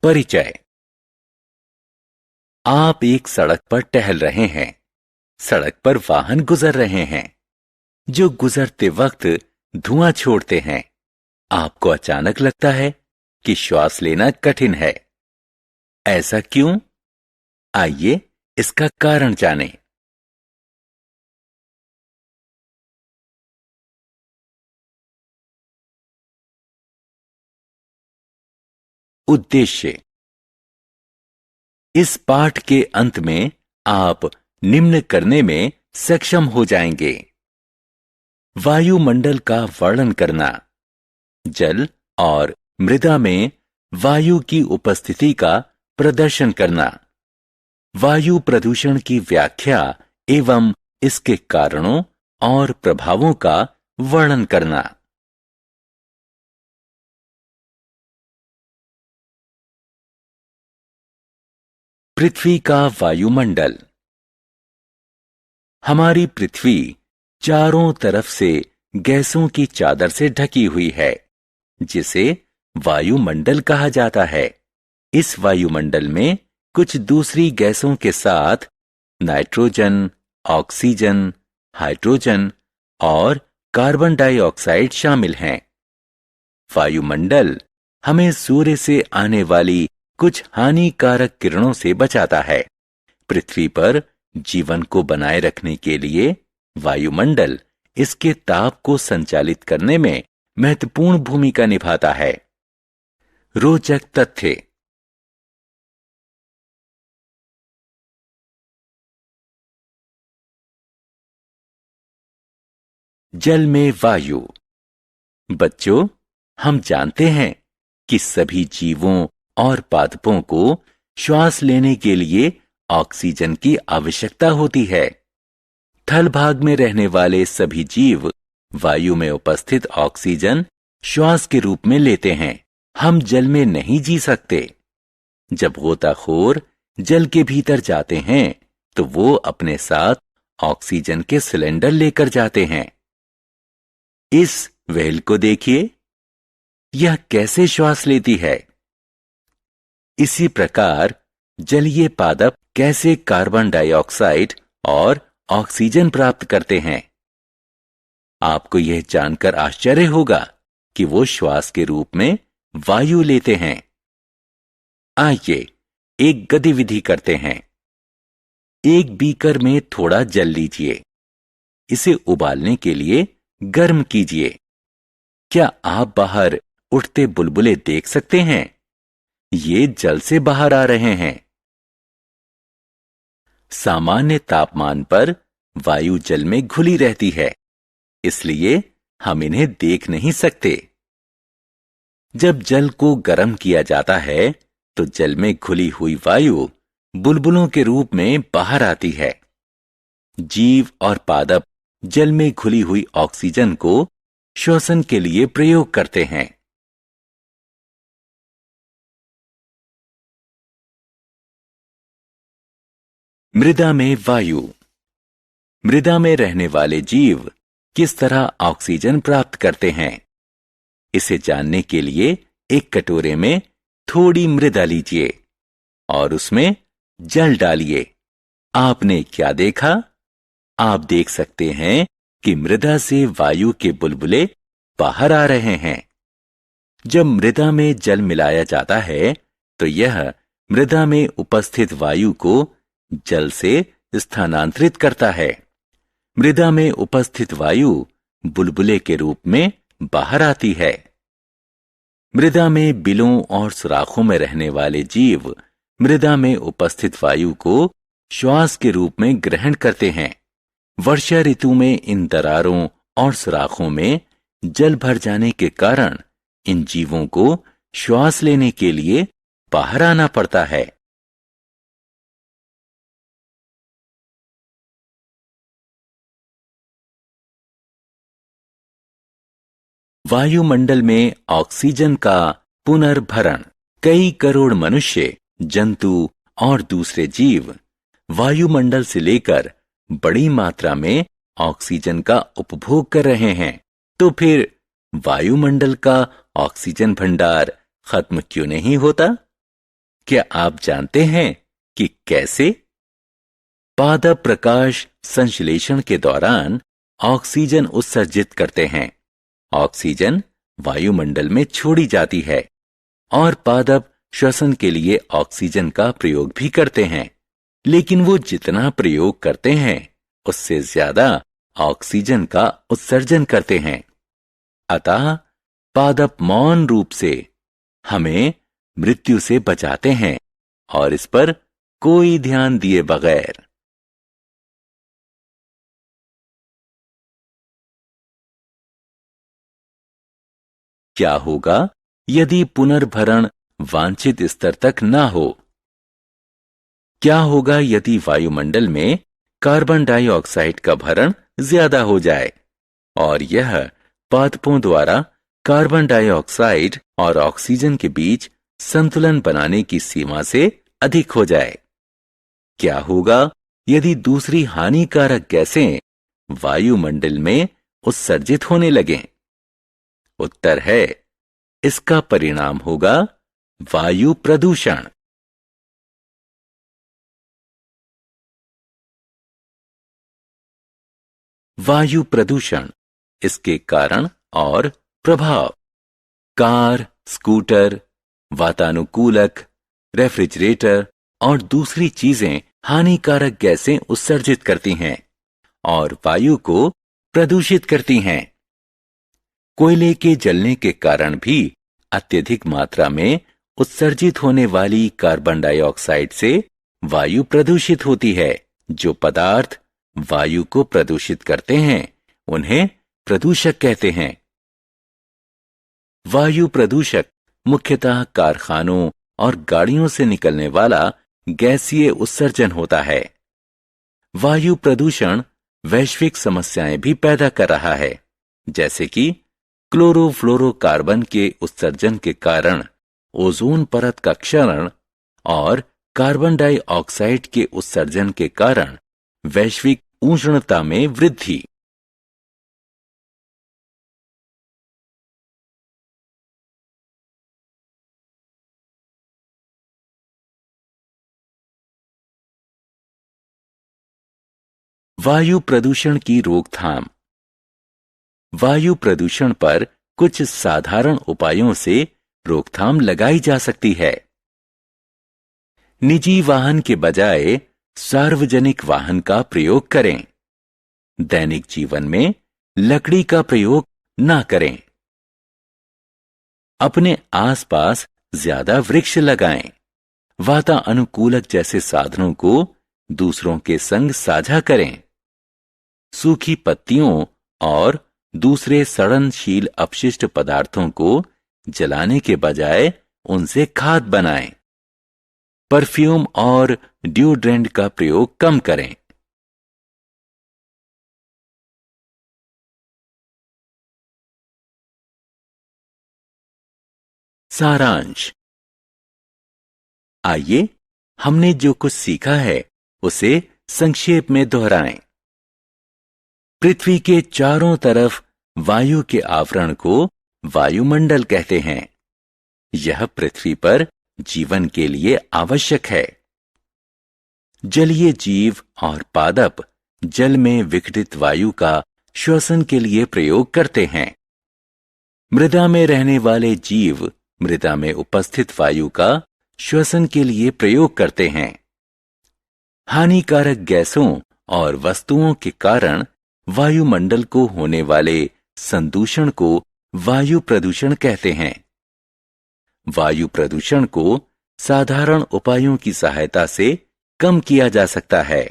परिचय। आप एक सड़क पर टहल रहे हैं। सड़क पर वाहन गुजर रहे हैं जो गुजरते वक्त धुआं छोड़ते हैं। आपको अचानक लगता है कि श्वास लेना कठिन है। ऐसा क्यों? आइए इसका कारण जानें। उद्देश्य। इस पाठ के अंत में आप निम्न करने में सक्षम हो जाएंगे: वायुमंडल का वर्णन करना, जल और मृदा में वायु की उपस्थिति का प्रदर्शन करना, वायु प्रदूषण की व्याख्या एवं इसके कारणों और प्रभावों का वर्णन करना। पृथ्वी का वायुमंडल। हमारी पृथ्वी चारों तरफ से गैसों की चादर से ढकी हुई है, जिसे वायुमंडल कहा जाता है। इस वायुमंडल में कुछ दूसरी गैसों के साथ नाइट्रोजन, ऑक्सीजन, हाइड्रोजन और कार्बन डाइऑक्साइड शामिल हैं। वायुमंडल हमें सूर्य से आने वाली कुछ हानिकारक किरणों से बचाता है। पृथ्वी पर जीवन को बनाए रखने के लिए वायुमंडल इसके ताप को संचालित करने में महत्वपूर्ण भूमिका निभाता है। रोचक तथ्य। जल में वायु। बच्चों, हम जानते हैं कि सभी जीवों और पादपों को श्वास लेने के लिए ऑक्सीजन की आवश्यकता होती है। थल भाग में रहने वाले सभी जीव वायु में उपस्थित ऑक्सीजन श्वास के रूप में लेते हैं। हम जल में नहीं जी सकते। जब गोताखोर जल के भीतर जाते हैं तो वो अपने साथ ऑक्सीजन के सिलेंडर लेकर जाते हैं। इस व्हेल को देखिए, यह कैसे श्वास लेती है। इसी प्रकार जलीय पादप कैसे कार्बन डाइऑक्साइड और ऑक्सीजन प्राप्त करते हैं। आपको यह जानकर आश्चर्य होगा कि वो श्वास के रूप में वायु लेते हैं। आइए एक गतिविधि करते हैं। एक बीकर में थोड़ा जल लीजिए। इसे उबालने के लिए गर्म कीजिए। क्या आप बाहर उठते बुलबुले देख सकते हैं? ये जल से बाहर आ रहे हैं। सामान्य तापमान पर वायु जल में घुली रहती है, इसलिए हम इन्हें देख नहीं सकते। जब जल को गर्म किया जाता है तो जल में घुली हुई वायु बुलबुलों के रूप में बाहर आती है। जीव और पादप जल में घुली हुई ऑक्सीजन को श्वसन के लिए प्रयोग करते हैं। मृदा में वायु। मृदा में रहने वाले जीव किस तरह ऑक्सीजन प्राप्त करते हैं, इसे जानने के लिए एक कटोरे में थोड़ी मृदा लीजिए और उसमें जल डालिए। आपने क्या देखा? आप देख सकते हैं कि मृदा से वायु के बुलबुले बाहर आ रहे हैं। जब मृदा में जल मिलाया जाता है तो यह मृदा में उपस्थित वायु को जल से स्थानांतरित करता है। मृदा में उपस्थित वायु बुलबुले के रूप में बाहर आती है। मृदा में बिलों और सुराखों में रहने वाले जीव मृदा में उपस्थित वायु को श्वास के रूप में ग्रहण करते हैं। वर्षा ऋतु में इन दरारों और सुराखों में जल भर जाने के कारण इन जीवों को श्वास लेने के लिए बाहर आना पड़ता है। वायुमंडल में ऑक्सीजन का पुनर्भरण। कई करोड़ मनुष्य, जंतु और दूसरे जीव वायुमंडल से लेकर बड़ी मात्रा में ऑक्सीजन का उपभोग कर रहे हैं। तो फिर वायुमंडल का ऑक्सीजन भंडार खत्म क्यों नहीं होता? क्या आप जानते हैं कि कैसे? पादप प्रकाश संश्लेषण के दौरान ऑक्सीजन उत्सर्जित करते हैं। ऑक्सीजन वायुमंडल में छोड़ी जाती है और पादप श्वसन के लिए ऑक्सीजन का प्रयोग भी करते हैं, लेकिन वो जितना प्रयोग करते हैं उससे ज्यादा ऑक्सीजन का उत्सर्जन करते हैं। अतः पादप मौन रूप से हमें मृत्यु से बचाते हैं और इस पर कोई ध्यान दिए बगैर। क्या होगा यदि पुनर्भरण वांछित स्तर तक ना हो? क्या होगा यदि वायुमंडल में कार्बन डाइऑक्साइड का भरण ज्यादा हो जाए और यह पादपों द्वारा कार्बन डाइऑक्साइड और ऑक्सीजन के बीच संतुलन बनाने की सीमा से अधिक हो जाए? क्या होगा यदि दूसरी हानिकारक गैसें वायुमंडल में उत्सर्जित होने लगें? उत्तर है, इसका परिणाम होगा वायु प्रदूषण। वायु प्रदूषण, इसके कारण और प्रभाव। कार, स्कूटर, वातानुकूलक, रेफ्रिजरेटर और दूसरी चीजें हानिकारक गैसें उत्सर्जित करती हैं और वायु को प्रदूषित करती हैं। कोयले के जलने के कारण भी अत्यधिक मात्रा में उत्सर्जित होने वाली कार्बन डाइऑक्साइड से वायु प्रदूषित होती है। जो पदार्थ वायु को प्रदूषित करते हैं उन्हें प्रदूषक कहते हैं। वायु प्रदूषक मुख्यतः कारखानों और गाड़ियों से निकलने वाला गैसीय उत्सर्जन होता है। वायु प्रदूषण वैश्विक समस्याएं भी पैदा कर रहा है, जैसे कि क्लोरोफ्लोरोकार्बन के उत्सर्जन के कारण ओजोन परत का क्षरण और कार्बन डाइऑक्साइड के उत्सर्जन के कारण वैश्विक उष्णता में वृद्धि। वायु प्रदूषण की रोकथाम। वायु प्रदूषण पर कुछ साधारण उपायों से रोकथाम लगाई जा सकती है। निजी वाहन के बजाय सार्वजनिक वाहन का प्रयोग करें। दैनिक जीवन में लकड़ी का प्रयोग ना करें। अपने आसपास ज्यादा वृक्ष लगाएं। वातानुकूलक जैसे साधनों को दूसरों के संग साझा करें। सूखी पत्तियों और दूसरे सड़नशील अपशिष्ट पदार्थों को जलाने के बजाय उनसे खाद बनाएं। परफ्यूम और डिओड्रेंट का प्रयोग कम करें। सारांश। आइए हमने जो कुछ सीखा है उसे संक्षेप में दोहराएं। पृथ्वी के चारों तरफ वायु के आवरण को वायुमंडल कहते हैं। यह पृथ्वी पर जीवन के लिए आवश्यक है। जलीय जीव और पादप जल में विघटित वायु का श्वसन के लिए प्रयोग करते हैं। मृदा में रहने वाले जीव मृदा में उपस्थित वायु का श्वसन के लिए प्रयोग करते हैं। हानिकारक गैसों और वस्तुओं के कारण वायुमंडल को होने वाले संदूषण को वायु प्रदूषण कहते हैं। वायु प्रदूषण को साधारण उपायों की सहायता से कम किया जा सकता है।